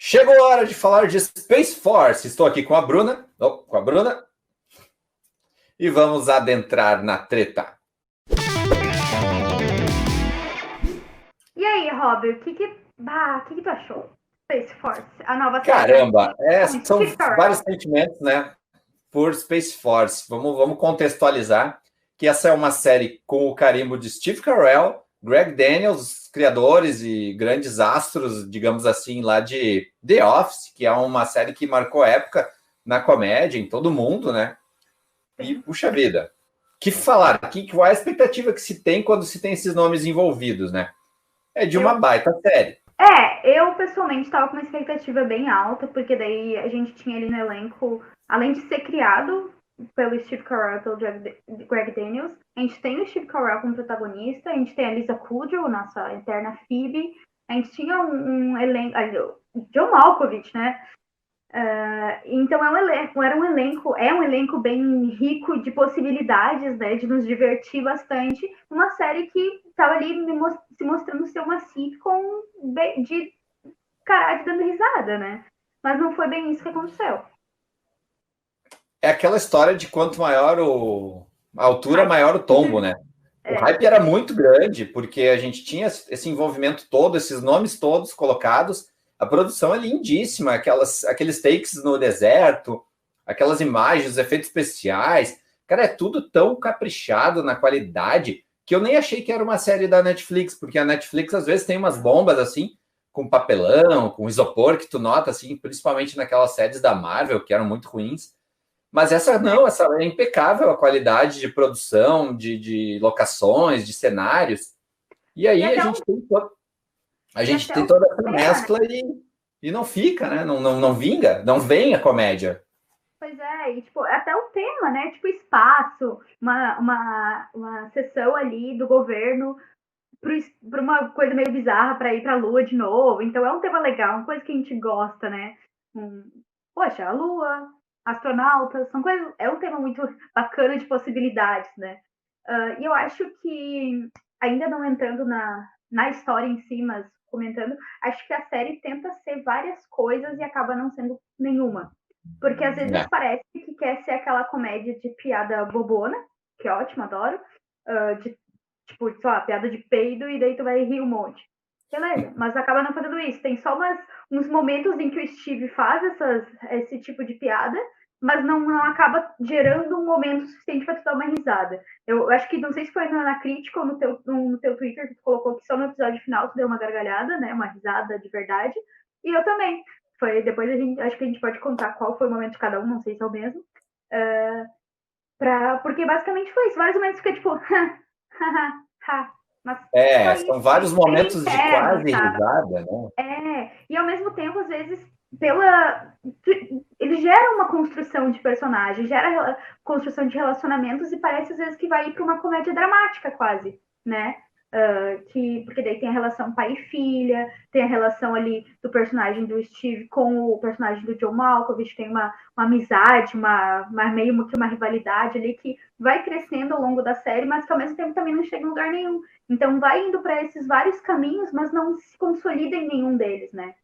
Chegou a hora de falar de Space Force. Estou aqui com a Bruna. E vamos adentrar na treta. E aí, Rob, o que tu achou? Space Force, a nova série. Caramba, são Steve Carell. vários sentimentos, né? Por Space Force. Vamos contextualizar que essa é uma série com o carimbo de Steve Carell, Greg Daniels, os criadores e grandes astros, digamos assim, lá de The Office, que é uma série que marcou época na comédia, em todo mundo, né? E, puxa vida, que falar? Qual é a expectativa que se tem quando se tem esses nomes envolvidos, né? É de uma baita série. Eu pessoalmente estava com uma expectativa bem alta, porque daí a gente tinha ali no elenco, além de ser criado pelo Steve Carell e pelo Greg Daniels, a gente tem o Steve Carell como protagonista, a gente tem a Lisa Kudrow, nossa eterna Phoebe, a gente tinha um elenco, John Malkovich, né? Então é um elenco bem rico de possibilidades, né, de nos divertir bastante. Uma série que estava ali se mostrando ser uma sitcom de caralho dando risada, né? Mas não foi bem isso que aconteceu. É aquela história de quanto maior a altura, maior o tombo, né? O hype era muito grande, porque a gente tinha esse envolvimento todo, esses nomes todos colocados. A produção é lindíssima, aqueles takes no deserto, aquelas imagens, os efeitos especiais. Cara, é tudo tão caprichado na qualidade que eu nem achei que era uma série da Netflix, porque a Netflix às vezes tem umas bombas assim, com papelão, com isopor, que tu nota, assim, principalmente naquelas séries da Marvel, que eram muito ruins. Mas essa não, essa é impecável a qualidade de produção, de locações, de cenários. E aí a gente tem toda essa mescla, né? e não fica, né? Não vinga, não vem a comédia. Pois é, e tipo, até o tema, né? Tipo, espaço, uma sessão ali do governo para uma coisa meio bizarra para ir para a Lua de novo. Então é um tema legal, uma coisa que a gente gosta, né? Poxa, a Lua, astronautas, são coisas. É um tema muito bacana de possibilidades, né? E eu acho que, ainda não entrando na história em si, mas comentando, acho que a série tenta ser várias coisas e acaba não sendo nenhuma. Porque às vezes parece que quer ser aquela comédia de piada bobona, que é ótimo, adoro, de tipo, sei lá, piada de peido e daí tu vai rir um monte. Beleza, mas acaba não fazendo isso. Tem só uns momentos em que o Steve faz esse tipo de piada, mas não acaba gerando um momento suficiente para tu dar uma risada. Eu acho que, não sei se foi na crítica ou no teu Twitter que tu colocou que só no episódio final tu deu uma gargalhada, né? Uma risada de verdade. E eu também. Depois acho que a gente pode contar qual foi o momento de cada um, não sei se é o mesmo. Porque basicamente foi isso. Vários momentos fica tipo, mas são vários momentos de quase risada, né? E ao mesmo tempo, às vezes, ele gera uma construção de personagem, gera construção de relacionamentos e parece às vezes que vai ir para uma comédia dramática quase, né? Porque daí tem a relação pai e filha, tem a relação ali do personagem do Steve com o personagem do John Malkovich, tem uma amizade, meio que uma rivalidade ali que vai crescendo ao longo da série, mas que ao mesmo tempo também não chega em lugar nenhum. Então vai indo para esses vários caminhos, mas não se consolida em nenhum deles, né?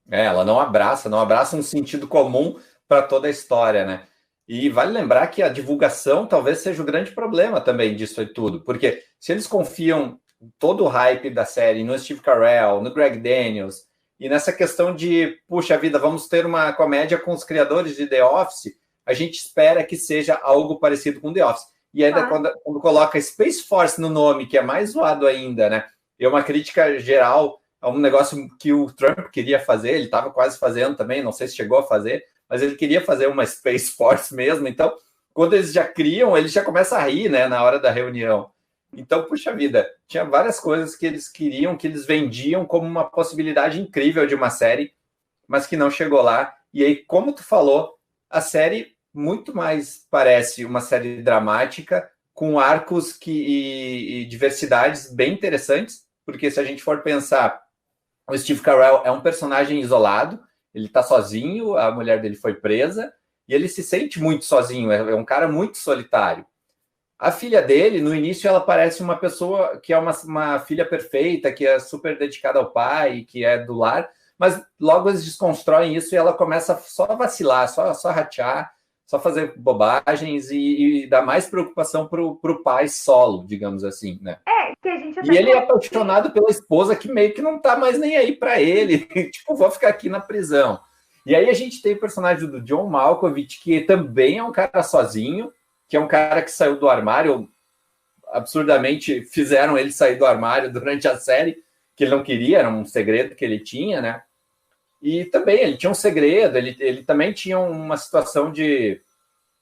Ela não abraça um sentido comum para toda a história, né? E vale lembrar que a divulgação talvez seja o grande problema também disso e tudo, porque se eles confiam todo o hype da série no Steve Carell, no Greg Daniels, e nessa questão de, puxa vida, vamos ter uma comédia com os criadores de The Office, a gente espera que seja algo parecido com The Office. E ainda quando coloca Space Force no nome, que é mais zoado ainda, né? É uma crítica geral a um negócio que o Trump queria fazer, ele estava quase fazendo também, não sei se chegou a fazer, mas ele queria fazer uma Space Force mesmo, então, quando eles já criam, ele já começa a rir, né, na hora da reunião. Então, puxa vida, tinha várias coisas que eles queriam, que eles vendiam como uma possibilidade incrível de uma série, mas que não chegou lá. E aí, como tu falou, a série muito mais parece uma série dramática, com arcos e diversidades bem interessantes, porque se a gente for pensar, o Steve Carell é um personagem isolado, ele tá sozinho, a mulher dele foi presa, e ele se sente muito sozinho, é um cara muito solitário. A filha dele, no início, ela parece uma pessoa que é uma filha perfeita, que é super dedicada ao pai, que é do lar, mas logo eles desconstroem isso e ela começa só a vacilar, só ratear, só fazer bobagens e dá mais preocupação para o pai solo, digamos assim, né? Que a gente até E ele é apaixonado pela esposa que meio que não tá mais nem aí para ele, tipo, vou ficar aqui na prisão. E aí a gente tem o personagem do John Malkovich, que também é um cara sozinho, que é um cara que saiu do armário, absurdamente fizeram ele sair do armário durante a série, que ele não queria, era um segredo que ele tinha, né? E também ele tinha um segredo, ele também tinha uma situação de,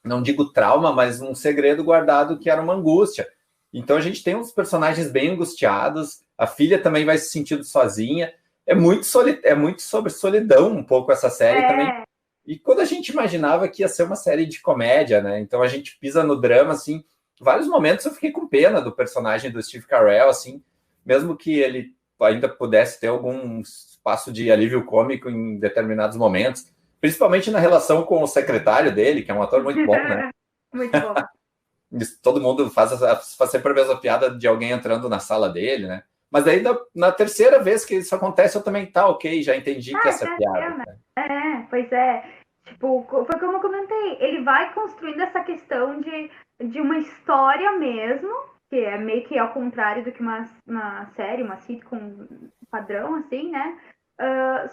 não digo trauma, mas um segredo guardado que era uma angústia. Então a gente tem uns personagens bem angustiados, a filha também vai se sentindo sozinha. É muito sobre solidão um pouco essa série também. E quando a gente imaginava que ia ser uma série de comédia, né? Então a gente pisa no drama, assim. Vários momentos eu fiquei com pena do personagem do Steve Carell, assim, mesmo que ele ainda pudesse ter algum espaço de alívio cômico em determinados momentos, principalmente na relação com o secretário dele, que é um ator muito bom, né? Muito bom. Todo mundo faz sempre a mesma piada de alguém entrando na sala dele, né? Mas daí, na terceira vez que isso acontece, eu também ok, já entendi que essa piada. Né? Pois é. Tipo, foi como eu comentei, ele vai construindo essa questão de uma história mesmo, que é meio que ao contrário do que uma série, uma sitcom padrão, assim, né?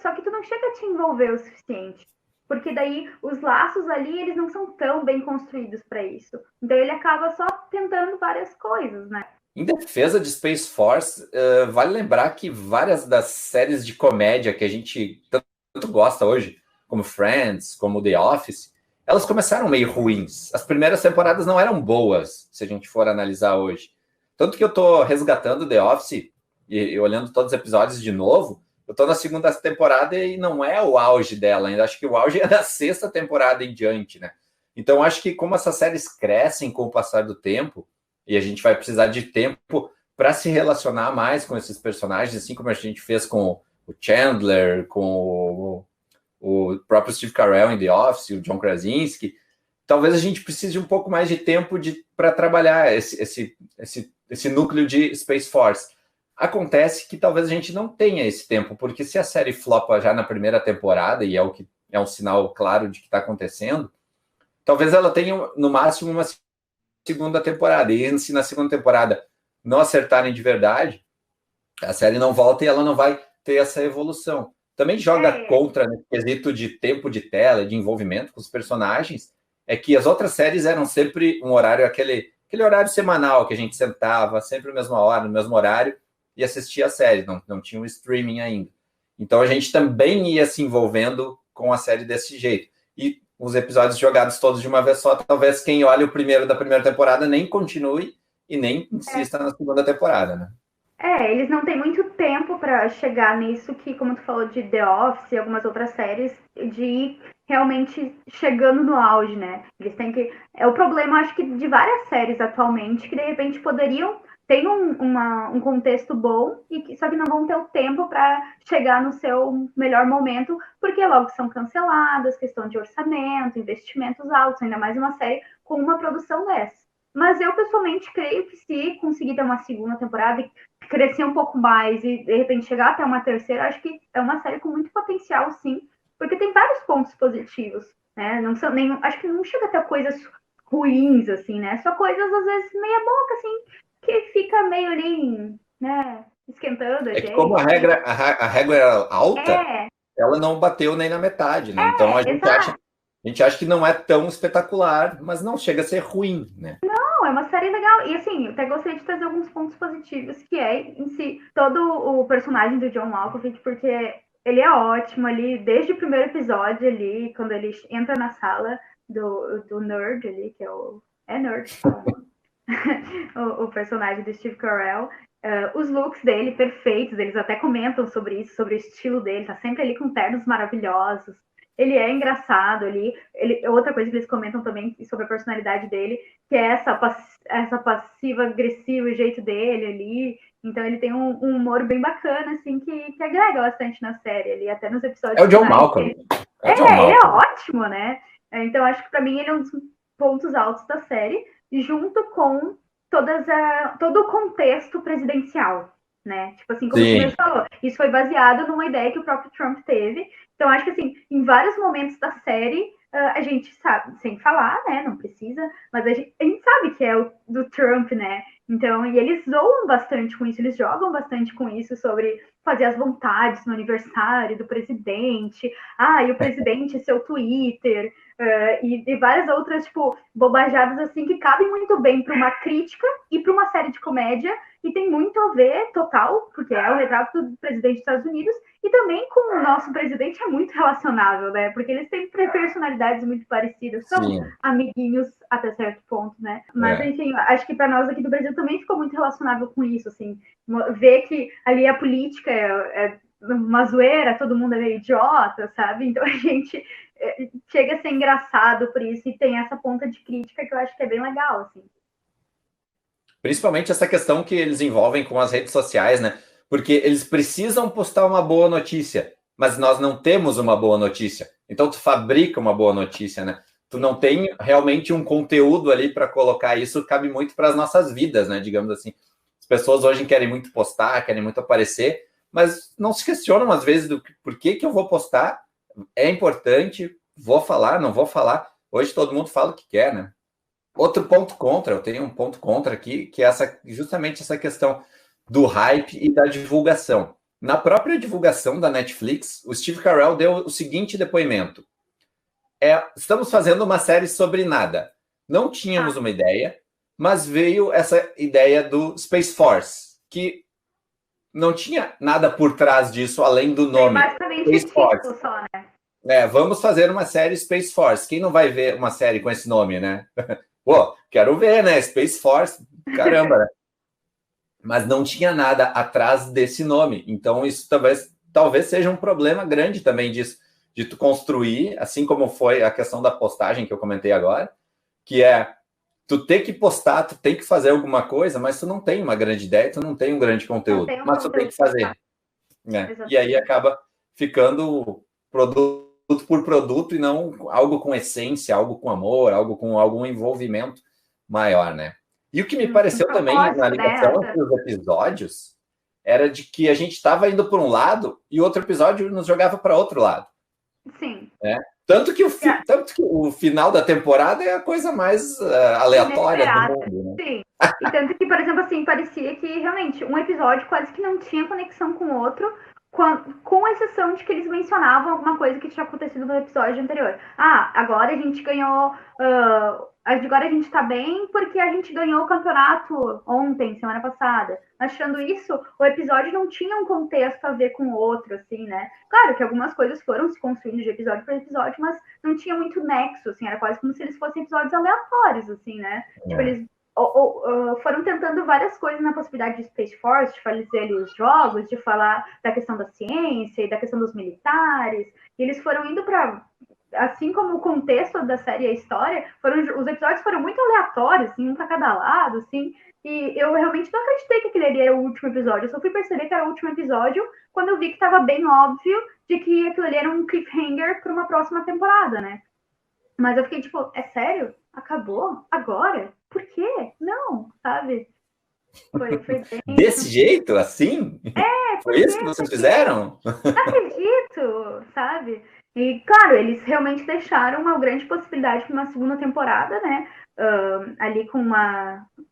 Só que tu não chega a te envolver o suficiente. Porque daí os laços ali, eles não são tão bem construídos para isso. Então ele acaba só tentando várias coisas, né? Em defesa de Space Force, vale lembrar que várias das séries de comédia que a gente tanto gosta hoje, como Friends, como The Office, elas começaram meio ruins. As primeiras temporadas não eram boas, se a gente for analisar hoje. Tanto que eu tô resgatando The Office e olhando todos os episódios de novo, eu tô na segunda temporada e não é o auge dela ainda. Acho que o auge é da sexta temporada em diante, né? Então, acho que como essas séries crescem com o passar do tempo, e a gente vai precisar de tempo para se relacionar mais com esses personagens, assim como a gente fez com o Chandler, com o próprio Steve Carell em The Office, o John Krasinski. Talvez a gente precise de um pouco mais de tempo para trabalhar esse núcleo de Space Force. Acontece que talvez a gente não tenha esse tempo, porque se a série flopa já na primeira temporada, e é o que é um sinal claro de que está acontecendo, talvez ela tenha no máximo uma segunda temporada. E se na segunda temporada não acertarem de verdade, a série não volta e ela não vai ter essa evolução. Também joga contra no quesito de tempo de tela, de envolvimento com os personagens, é que as outras séries eram sempre um horário, aquele horário semanal que a gente sentava, sempre na mesma hora, no mesmo horário, e assistia a série, não tinha um streaming ainda. Então a gente também ia se envolvendo com a série desse jeito. E os episódios jogados todos de uma vez só, talvez quem olha o primeiro da primeira temporada nem continue e nem insista na segunda temporada, né? Eles não têm muito tempo para chegar nisso que, como tu falou de The Office e algumas outras séries, de ir realmente chegando no auge, né? Eles têm que... É o problema, acho que, de várias séries atualmente, que de repente poderiam ter um contexto bom, só que não vão ter o tempo para chegar no seu melhor momento, porque logo são canceladas, questão de orçamento, investimentos altos, ainda mais uma série com uma produção dessa. Mas eu, pessoalmente, creio que se conseguir ter uma segunda temporada e crescer um pouco mais e, de repente, chegar até uma terceira, acho que é uma série com muito potencial, sim, porque tem vários pontos positivos, né? Não são nem, acho que não chega a ter coisas ruins, assim, né? Só coisas, às vezes, meia boca, assim, que fica meio ali, né, esquentando a gente. Como a régua era alta, ela não bateu nem na metade, né? Então a gente acha que não é tão espetacular, mas não chega a ser ruim, né? Não, é uma série legal. E assim, eu até gostaria de trazer alguns pontos positivos, que é em si todo o personagem do John Malkovich, porque ele é ótimo ali, desde o primeiro episódio ali, quando ele entra na sala do nerd ali, que é o. É nerd, o personagem do Steve Carell. Os looks dele perfeitos, eles até comentam sobre isso, sobre o estilo dele, tá sempre ali com ternos maravilhosos. Ele é engraçado ali. Outra coisa que eles comentam também sobre a personalidade dele, que é essa passiva-agressiva, o jeito dele ali. Então ele tem um humor bem bacana, assim, que agrega bastante na série ali, até nos episódios. É o John Malkovich. Ele é ótimo, né? Então acho que pra mim ele é um dos pontos altos da série, junto com todo o contexto presidencial. né? Tipo assim, como Sim. você falou, isso foi baseado numa ideia que o próprio Trump teve. Então, acho que assim, em vários momentos da série, a gente sabe, sem falar, né? Não precisa, mas a gente sabe que é o do Trump, né? Então, e eles zoam bastante com isso, eles jogam bastante com isso sobre fazer as vontades no aniversário do presidente, e o presidente seu Twitter, e várias outras, tipo, bobajadas assim que cabem muito bem para uma crítica e para uma série de comédia, e tem muito a ver, total, porque é o retrato do presidente dos Estados Unidos, e também com o nosso presidente é muito relacionável, né? Porque eles têm personalidades muito parecidas, são Sim. amiguinhos até certo ponto, né? Mas, É. enfim, acho que para nós aqui do Brasil também ficou muito relacionável com isso, assim, ver que ali a política é uma zoeira, todo mundo é meio idiota, sabe? Então a gente chega a ser engraçado por isso e tem essa ponta de crítica que eu acho que é bem legal, assim. Principalmente essa questão que eles envolvem com as redes sociais, né? Porque eles precisam postar uma boa notícia, mas nós não temos uma boa notícia. Então tu fabrica uma boa notícia, né? Tu não tem realmente um conteúdo ali para colocar isso, cabe muito para as nossas vidas, né? Digamos assim. As pessoas hoje querem muito postar, querem muito aparecer, mas não se questionam às vezes do por que eu vou postar. É importante, vou falar, não vou falar. Hoje todo mundo fala o que quer, né? Outro ponto contra, eu tenho um ponto contra aqui, que é justamente essa questão do hype e da divulgação. Na própria divulgação da Netflix, o Steve Carell deu o seguinte depoimento: estamos fazendo uma série sobre nada. Não tínhamos uma ideia, mas veio essa ideia do Space Force, que não tinha nada por trás disso, além do Tem nome. basicamente Space Force. título só, né? Vamos fazer uma série Space Force. Quem não vai ver uma série com esse nome, né? Pô, quero ver, né? Space Force, caramba, né? Mas não tinha nada atrás desse nome. Então, isso talvez seja um problema grande também disso, de tu construir, assim como foi a questão da postagem que eu comentei agora, que é tu ter que postar, tu tem que fazer alguma coisa, mas tu não tem uma grande ideia, tu não tem um grande Não conteúdo, tem um mas tu tem conteúdo que pra fazer, né? E aí exatamente. acaba ficando produto por produto e não algo com essência, algo com amor, algo com algum envolvimento maior, né? E o que me Um pareceu também na propósito, né? ligação entre os episódios era de que a gente estava indo para um lado e outro episódio nos jogava para outro lado, Sim. né? Tanto que o final da temporada é a coisa mais aleatória do Inesperada. mundo, né? Sim. E tanto que, por exemplo, assim, parecia que realmente um episódio quase que não tinha conexão com o outro, com exceção de que eles mencionavam alguma coisa que tinha acontecido no episódio anterior. Agora a gente ganhou. Agora a gente tá bem porque a gente ganhou o campeonato ontem, semana passada. Mas tirando isso, o episódio não tinha um contexto a ver com o outro, assim, né? Claro que algumas coisas foram se construindo de episódio para episódio, mas não tinha muito nexo, assim, era quase como se eles fossem episódios aleatórios, assim, né? Tipo, eles foram tentando várias coisas na possibilidade de Space Force, de fazer ali os jogos, de falar da questão da ciência e da questão dos militares, e eles foram indo para assim como o contexto da série e a história, os episódios foram muito aleatórios, assim, um para cada lado, assim, e eu realmente não acreditei que aquele ali era o último episódio, eu só fui perceber que era o último episódio quando eu vi que estava bem óbvio de que aquilo ali era um cliffhanger para uma próxima temporada, né? Mas eu fiquei tipo, é sério? Acabou? Agora? Por quê? Não, sabe? Foi bem. Desse jeito, assim? Por Foi isso que quê? vocês Por quê? fizeram? Não acredito, sabe? E, claro, eles realmente deixaram uma grande possibilidade para uma segunda temporada, né? Ali com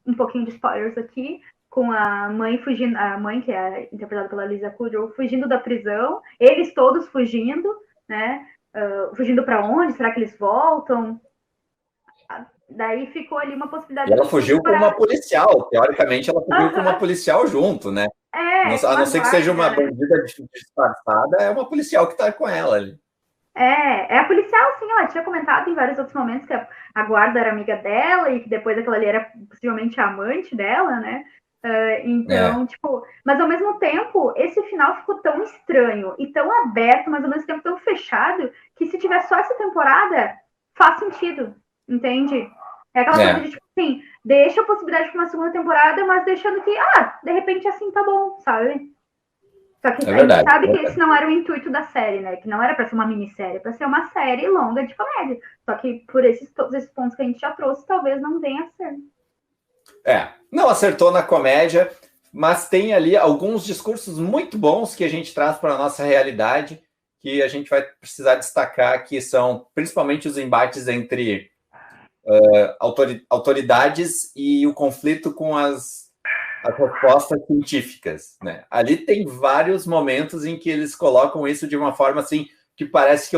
um pouquinho de spoilers aqui, com a mãe fugindo, a mãe, que é interpretada pela Lisa Kudrow, fugindo da prisão, eles todos fugindo, né? Fugindo para onde? Será que eles voltam? Daí ficou ali uma E possibilidade ela de segunda fugiu com uma temporada. policial. Teoricamente, ela fugiu com uma Aham. policial junto, né? A Uma não ser que seja guarda, uma né? bandida disfarçada, é uma policial que está com ela ali. É a policial, sim, ela tinha comentado em vários outros momentos que a guarda era amiga dela e que depois aquela ali era possivelmente a amante dela, né? É, Então, tipo, mas ao mesmo tempo, esse final ficou tão estranho e tão aberto, mas ao mesmo tempo tão fechado, que se tiver só essa temporada, faz sentido, entende? É aquela coisa de, é, tipo assim, deixa a possibilidade para uma segunda temporada, mas deixando que, de repente assim tá bom, sabe? Só que é a gente verdade. sabe que esse não era o intuito da série, né? Que não era para ser uma minissérie, para ser uma série longa de comédia. Só que por todos esses pontos que a gente já trouxe, talvez não venha a ser. Não acertou na comédia, mas tem ali alguns discursos muito bons que a gente traz para a nossa realidade, que a gente vai precisar destacar, que são principalmente os embates entre autoridades e o conflito com as respostas científicas, né? Ali tem vários momentos em que eles colocam isso de uma forma assim que parece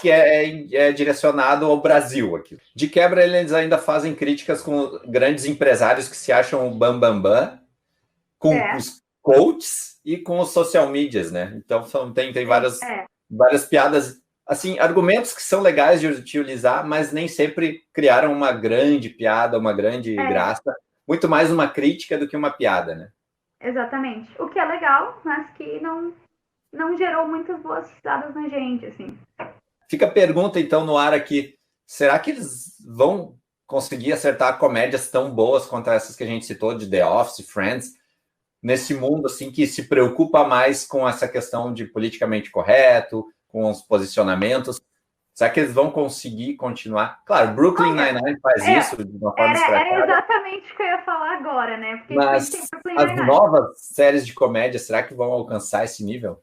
que é direcionado ao Brasil aqui. De quebra, eles ainda fazem críticas com grandes empresários que se acham bam, com os coaches e com os social medias, né? Então tem várias piadas, assim, argumentos que são legais de utilizar, mas nem sempre criaram uma grande piada, uma grande graça. Muito mais uma crítica do que uma piada, né? Exatamente. O que é legal, mas que não gerou muitas boas risadas na gente, assim. Fica a pergunta, então, no ar aqui. Será que eles vão conseguir acertar comédias tão boas quanto essas que a gente citou, de The Office, Friends, nesse mundo, assim, que se preocupa mais com essa questão de politicamente correto, com os posicionamentos? Será que eles vão conseguir continuar? Claro, Brooklyn Nine-Nine faz isso de uma forma estratégica. Era exatamente o que eu ia falar agora, né? Porque mas as novas séries de comédia, será que vão alcançar esse nível?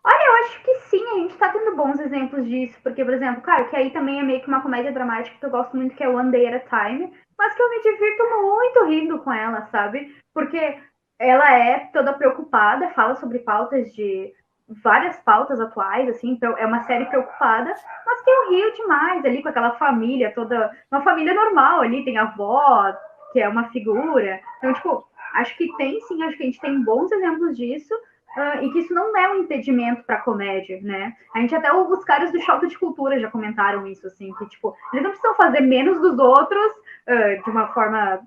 Olha, eu acho que sim, a gente tá tendo bons exemplos disso, porque, por exemplo, claro, que aí também é meio que uma comédia dramática que eu gosto muito, que é One Day at a Time, mas que eu me divirto muito rindo com ela, sabe? Porque ela é toda preocupada, fala sobre várias pautas atuais, assim, então é uma série preocupada, mas que eu rio demais ali com aquela família toda, uma família normal ali, tem a avó, que é uma figura, então, tipo, acho que tem sim, acho que a gente tem bons exemplos disso, e que isso não é um impedimento para comédia, né? A gente até os caras do Choque de Cultura já comentaram isso, assim, que tipo, eles não precisam fazer menos dos outros de uma forma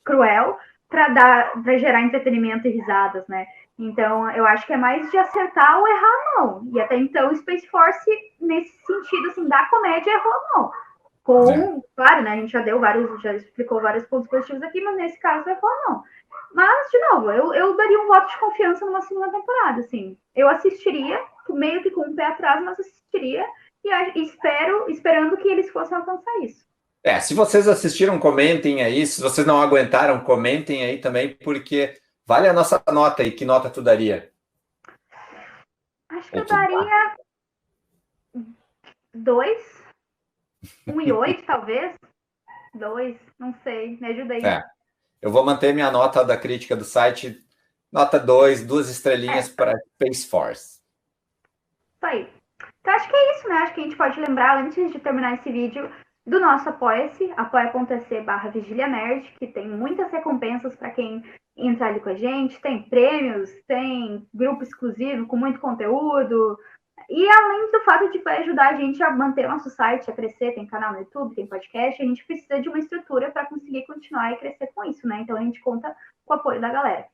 cruel para gerar entretenimento e risadas, né? Então, eu acho que é mais de acertar ou errar a mão. E até então, Space Force, nesse sentido, assim, da comédia, errou a mão. Claro, né? A gente já explicou vários pontos positivos aqui, mas nesse caso errou a mão. Mas, de novo, eu daria um voto de confiança numa segunda temporada, assim. Eu assistiria, meio que com o pé atrás, mas assistiria e esperando que eles fossem alcançar isso. Se vocês assistiram, comentem aí. Se vocês não aguentaram, comentem aí também, porque vale a nossa nota aí. Que nota tu daria? Acho que eu daria 2, 1,8, talvez. 2, não sei, me ajuda aí. Eu vou manter minha nota da crítica do site, nota 2, 2 estrelinhas para Space Force. Isso aí. Então acho que é isso, né? Acho que a gente pode lembrar, antes de terminar esse vídeo, do nosso Apoia-se, apoia.se/vigilianerd, que tem muitas recompensas para quem entrar ali com a gente, tem prêmios, tem grupo exclusivo com muito conteúdo, e além do fato de ajudar a gente a manter nosso site, a crescer, tem canal no YouTube, tem podcast, a gente precisa de uma estrutura para conseguir continuar e crescer com isso, né? Então a gente conta com o apoio da galera.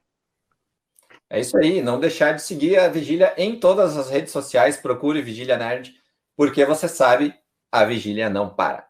É isso aí, não deixar de seguir a Vigília em todas as redes sociais, procure Vigília Nerd, porque você sabe, a Vigília não para.